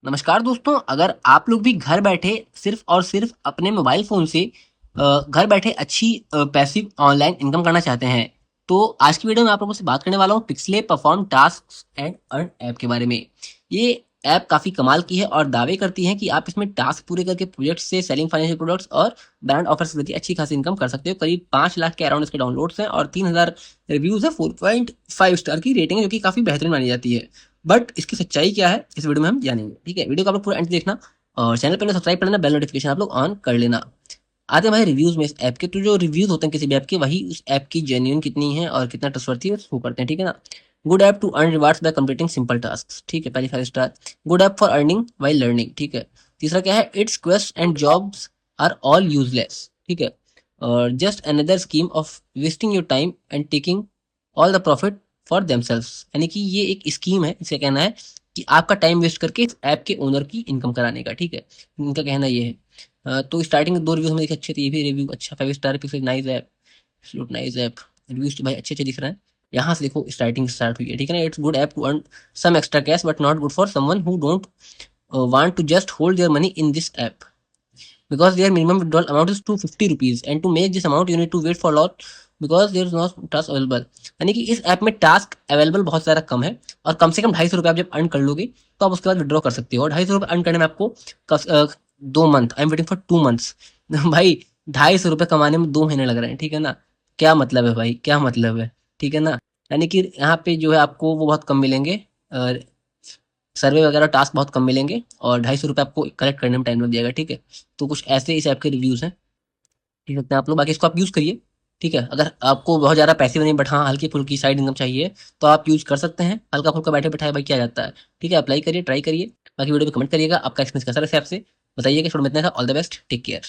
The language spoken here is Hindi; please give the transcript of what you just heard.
नमस्कार दोस्तों, अगर आप लोग भी घर बैठे सिर्फ और सिर्फ अपने मोबाइल फ़ोन से घर बैठे अच्छी पैसिव ऑनलाइन इनकम करना चाहते हैं, तो आज की वीडियो में आप लोगों से बात करने वाला हूँ Pixley perform tasks and earn app के बारे में। ये ऐप काफ़ी कमाल की है और दावे करती है कि आप इसमें टास्क पूरे करके प्रोजेक्ट से सेलिंग फाइनेंशियल प्रोडक्ट्स और ब्रांड ऑफर से जरिए अच्छी खासी इनकम कर सकते हो। करीब 5 लाख के अराउंड इसके डाउनलोड्स हैं और 3000 रिव्यूज़ है, 4.5 स्टार की रेटिंग है, जो कि काफ़ी बेहतरीन मानी जाती है। बट इसकी सच्चाई क्या है इस वीडियो में हम जानेंगे। ठीक है, वीडियो को आप लोग पूरा एंड देखना और चैनल पर सब्सक्राइब कर लेना, बेल नोटिफिकेशन आप लोग ऑन कर लेना। आते हैं भाई रिव्यूज में। इस ऐप के तो जो रिव्यूज होते हैं किसी भी ऐप के, वही उस ऐप की जेन्युइन कितनी है और कितना ट्रस्टवर्थी है शो करते हैं। ठीक है ना। Good app to earn rewards by completing simple task. ठीक है, पहली 5 star. Good app for earning while learning. ठीक है। तीसरा क्या है, it's quest and jobs are all useless. ठीक है। और just another scheme of wasting your time and taking all the profit for themselves. यानी कि ये एक स्कीम है, इसका कहना है कि आपका टाइम वेस्ट करके इस ऐप के ओनर की इनकम कराने का। ठीक है, इनका कहना ये है। तो स्टार्टिंग दो रिव्यूज में देखे अच्छे थे, ये भी रिव्यू अच्छा 5 star pixel nice app, absolute nice app. Reviews तो भाई अच्छे अच्छे दिख रहे हैं। यहाँ से देखो स्टार्टिंग स्टार्ट हुई है। ठीक है ना। It's good app to earn some extra cash but not good for someone who don't want to just hold their money in this app because their minimum withdrawal amount is 250 rupees and to make this amount you need to wait for a lot because there is no task available। यानी कि इस ऐप में टास्क अवेलेबल बहुत ज़्यादा कम है और कम से कम 250 रुपये आप जब अर्न कर लोगे तो आप उसके बाद विड्रॉ कर सकते हो। और 250 रुपये अर्न करने में आपको 2 month, I am waiting for 2 months भाई 250 रुपये कमाने में 2 महीने लग रहे हैं। ठीक है ना। क्या मतलब है भाई, क्या मतलब है। ठीक है ना। यानी कि यहाँ पे जो है आपको वो बहुत कम मिलेंगे, सर्वे वगैरह टास्क बहुत कम मिलेंगे और 250 रुपये आपको कलेक्ट करने में टाइम लग जाएगा। ठीक है। तो कुछ ऐसे इस ऐप के रिव्यूज़ हैं, ठीक सकते हैं आप लोग। बाकी इसको आप यूज़ करिए। ठीक है, अगर आपको बहुत ज़्यादा पैसे नहीं बट हाँ हल्की फुल्की साइड इनकम चाहिए तो आप यूज़ कर सकते हैं। हल्का फुल्का बैठे बैठाए भाई क्या जाता है। ठीक है, अप्लाई करिए, ट्राई करिए। बाकी वीडियो में कमेंट करिएगा आपका एक्सपीरियंस कैसा रहा इस ऐप से, बताइएगा। छोड़ में इतना था। All the best, take care.